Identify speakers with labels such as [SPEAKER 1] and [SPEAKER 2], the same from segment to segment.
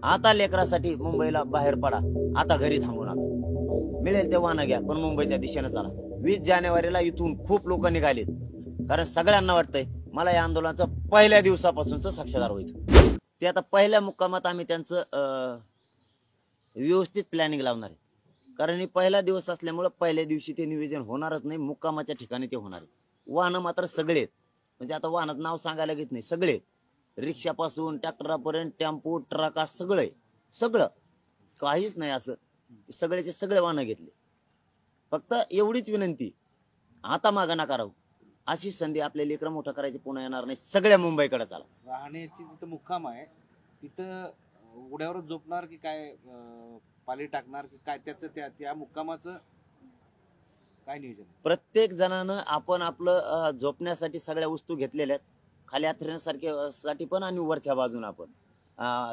[SPEAKER 1] आता लेकरासाठी मुंबईला बाहेर पडा, आता घरी थांबू नका. मिळेल ते वाहन घ्या, पण मुंबईच्या दिशेने चला. 20 जानेवारीला इथून खूप लोक निघालेत, कारण सगळ्यांना वाटतंय मला या आंदोलनाचं पहिल्या दिवसापासूनच साक्षीदार व्हायचं. ते आता पहिल्या मुक्कामात आम्ही त्यांचं व्यवस्थित प्लॅनिंग लावणार आहे. कारण हे पहिला दिवस असल्यामुळे पहिल्या दिवशी ते नियोजन होणारच नाही, मुक्कामाच्या ठिकाणी ते होणार आहे. वाहनं मात्र सगळे आहेत, म्हणजे आता वाहनात नाव सांगायला घेत नाही, सगळे रिक्षापासून ट्रॅक्टरापर्यंत टेम्पो ट्रक सगळं काहीच नाही असं, सगळ्याचे सगळे वाहनं घेतले. फक्त एवढीच विनंती, आता मागं नका राहू. अशी संधी आपल्या लेकरं मोठं करायची पुन्हा येणार नाही. सगळ्या मुंबईकडे चला.
[SPEAKER 2] राहण्याची जिथं मुक्काम आहे तिथं उघड्यावरच झोपणार की काय, पाली टाकणार की काय, त्याचं त्या मुक्कामाचं काय नियोजन?
[SPEAKER 1] प्रत्येक जणानं आपण आपलं झोपण्यासाठी सगळ्या वस्तू घेतलेल्या आहेत, खाली साठी पण आणि वरच्या बाजून आपण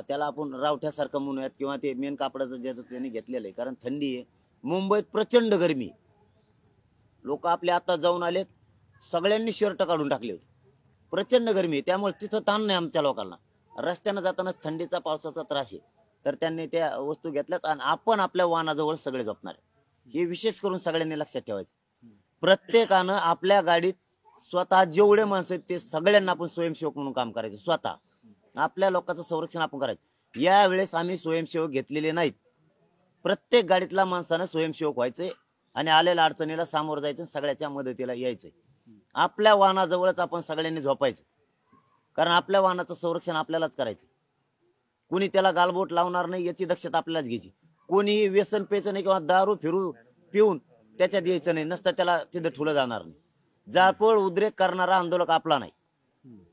[SPEAKER 1] त्याला आपण रावठ्यासारखं म्हणूयात किंवा ते मेन कापडाचं ज्याचं त्यांनी घेतलेलं आहे. कारण थंडी आहे, मुंबईत प्रचंड गरमी. लोक आपले आता जाऊन आलेत, सगळ्यांनी शर्ट काढून टाकले होते. प्रचंड गरमी आहे, त्यामुळे तिथं ताण नाही आमच्या लोकांना. रस्त्यानं जाताना थंडीचा पावसाचा त्रास आहे, तर त्यांनी त्या वस्तू घेतल्यात आणि आपण आपल्या वाहनाजवळ सगळे झोपणार आहे. हे विशेष करून सगळ्यांनी लक्षात ठेवायचं. प्रत्येकानं आपल्या गाडीत स्वतः जेवढे माणसं आहेत ते सगळ्यांना आपण स्वयंसेवक म्हणून काम करायचं. स्वतः आपल्या लोकांचं संरक्षण आपण करायचं. यावेळेस आम्ही स्वयंसेवक घेतलेले नाहीत. प्रत्येक गाडीतल्या माणसानं स्वयंसेवक व्हायचंय आणि आलेल्या अडचणीला सामोरं जायचं, सगळ्याच्या मदतीला यायचंय. आपल्या वाहनाजवळच आपण सगळ्यांनी झोपायचं, कारण आपल्या वाहनाचं संरक्षण आपल्यालाच करायचं. कोणी त्याला गालबोट लावणार नाही याची दक्षता आपल्यालाच घ्यायची. कोणीही व्यसन प्यायचं नाही किंवा दारू पिऊन त्याच्यात यायचं नाही, नसतं त्याला तिथं ठुलं जाणार नाही. जाळपोळ उद्रेक करणारा आंदोलक आपला नाही.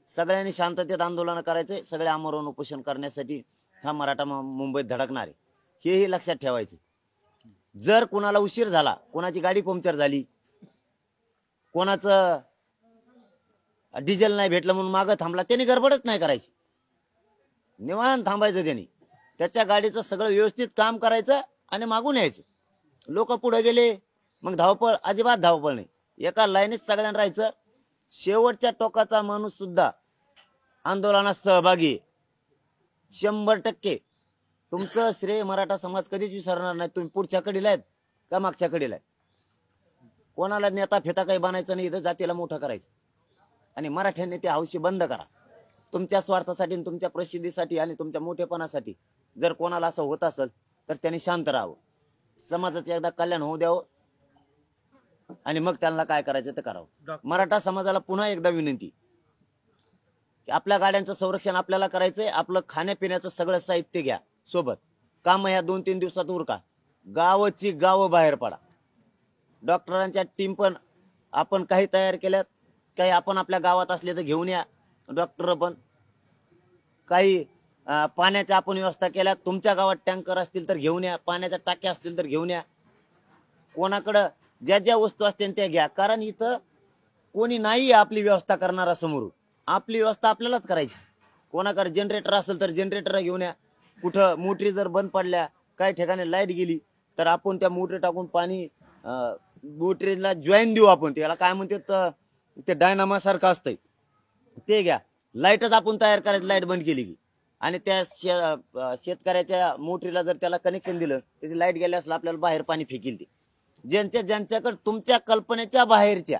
[SPEAKER 1] सगळ्यांनी शांततेत आंदोलन करायचंय. सगळे आमरण उपोषण करण्यासाठी हा मराठा मुंबईत धडकणार आहे, हेही लक्षात ठेवायचं. जर कुणाला उशीर झाला, कोणाची गाडी पंक्चर झाली, कोणाचं डिझेल नाही भेटलं म्हणून मागं थांबला, त्यांनी गडबडच नाही करायची, निवांत थांबायचं. त्यांनी त्याच्या गाडीचं सगळं व्यवस्थित काम करायचं आणि मागून यायचं. लोक पुढे गेले, मग धावपळ, अजिबात धावपळ नाही. एका लाईनीत सगळ्यांना राहायचं. शेवटच्या टोकाचा माणूस सुद्धा आंदोलनात सहभागी आहे, 100%. तुमचं श्रेय मराठा समाज कधीच विसरणार नाही. तुम्ही पुढच्या कडीला आहेत का मागच्या कडीला आहेत. कोणाला नेता फेता काही बनायचं नाही, इथं जातीला मोठं करायचं. आणि मराठ्यांनी ते हौशी बंद करा. तुमच्या स्वार्थासाठी, तुमच्या प्रसिद्धीसाठी आणि तुमच्या मोठेपणासाठी जर कोणाला असं होत असेल तर त्यांनी शांत राहावं. समाजाचं एकदा कल्याण होऊ द्यावं आणि मग त्यांना काय करायचं ते करावं. मराठा समाजाला पुन्हा एकदा विनंती की आपल्या गाड्यांचं संरक्षण आपल्याला करायचंय. आपलं खाण्यापिण्याचं सगळं साहित्य घ्या सोबत. काम ह्या 2-3 दिवसात उरका. गावची गावं बाहेर पडा. डॉक्टरांच्या टीम पण आपण काही तयार केल्यात, काही आपण आपल्या गावात असले तर घेऊन या. डॉक्टर पण काही पाण्याच्या आपण व्यवस्था केल्या. तुमच्या गावात टँकर असतील तर घेऊन या, पाण्याच्या टाक्या असतील तर घेऊन या. कोणाकडं ज्या ज्या वस्तू असतील त्या घ्या, कारण इथं कोणी नाही आपली व्यवस्था करणारा समोर. आपली व्यवस्था आपल्यालाच करायची. कोणाकडे जनरेटर असेल तर जनरेटर घेऊन या. कुठं मोटरी जर बंद पडल्या, काही ठिकाणी लाईट गेली तर आपण त्या मोटरी टाकून पाणी मोटरीला जॉईन देऊ. आपण त्याला काय म्हणते, ते डायनामा सारखं असतंय ते घ्या. लाईटच आपण तयार करायची, लाईट बंद केली की. आणि त्या शेतकऱ्याच्या मोटरीला जर त्याला कनेक्शन दिलं, त्याची लाईट गेल्यास आपल्याला बाहेर पाणी फेकील. ते ज्यांच्याकडे तुमच्या कल्पनेच्या बाहेरच्या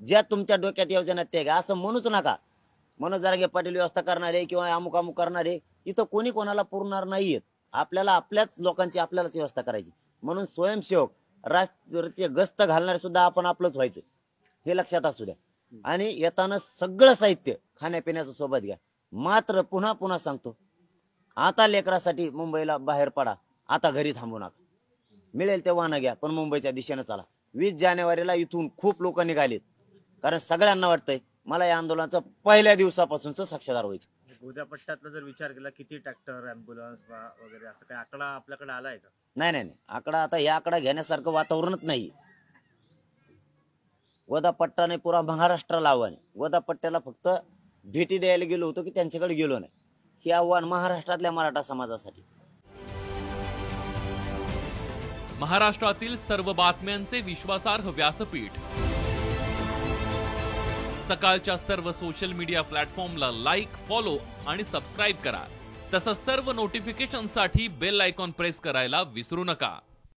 [SPEAKER 1] ज्या तुमच्या डोक्यात योजना त्या घ्या. असं म्हणूच नका मनोज जारगे पाटील व्यवस्था करणारे किंवा अमुक अमुक करणारे, इथं कोणी कोणाला पुरणार नाहीयेत. आपल्याला आपल्याच लोकांची आपल्यालाच व्यवस्था करायची. म्हणून स्वयंसेवक, राष्ट्राचे गस्त घालणारे सुद्धा आपण आपलंच व्हायचं, हे लक्षात असू द्या. आणि येताना सगळं साहित्य खाण्यापिण्याचं सोबत घ्या. मात्र पुन्हा पुन्हा सांगतो, आता लेकरासाठी मुंबईला बाहेर पडा, आता घरी थांबू नका. मिळेल ते वाहन घ्या, पण मुंबईच्या दिशेने चला. 20 जानेवारीला इथून खूप लोक निघालेत, कारण सगळ्यांना वाटतंय मला या आंदोलनाचं पहिल्या दिवसापासूनच साक्षीदार व्हायचं.
[SPEAKER 3] गोदा पट्ट्यातला जर विचार केला, किती ट्रॅक्टर, ॲम्ब्युलन्स वगैरे असं काही आकडा आपल्याकडे आलाय का?
[SPEAKER 1] नाही. आकडा, आता या आकडा घेण्यासारखं वातावरणच नाही. गोदा पट्टा नाही, पुरा महाराष्ट्राला आव्हान. गोदा पट्ट्याला फक्त भेटी द्यायला गेलो होतो की त्यांच्याकडे गेलो नाही. हे आव्हान महाराष्ट्रातल्या मराठा समाजासाठी.
[SPEAKER 4] महाराष्ट्रातील सर्व बातम्यांचे विश्वासार्ह व्यासपीठ. सकाळच्या सर्व सोशल मीडिया प्लॅटफॉर्मला लाईक, फॉलो आणि सबस्क्राईब करा. तसंच सर्व नोटिफिकेशनसाठी बेल आयकॉन प्रेस करायला विसरू नका.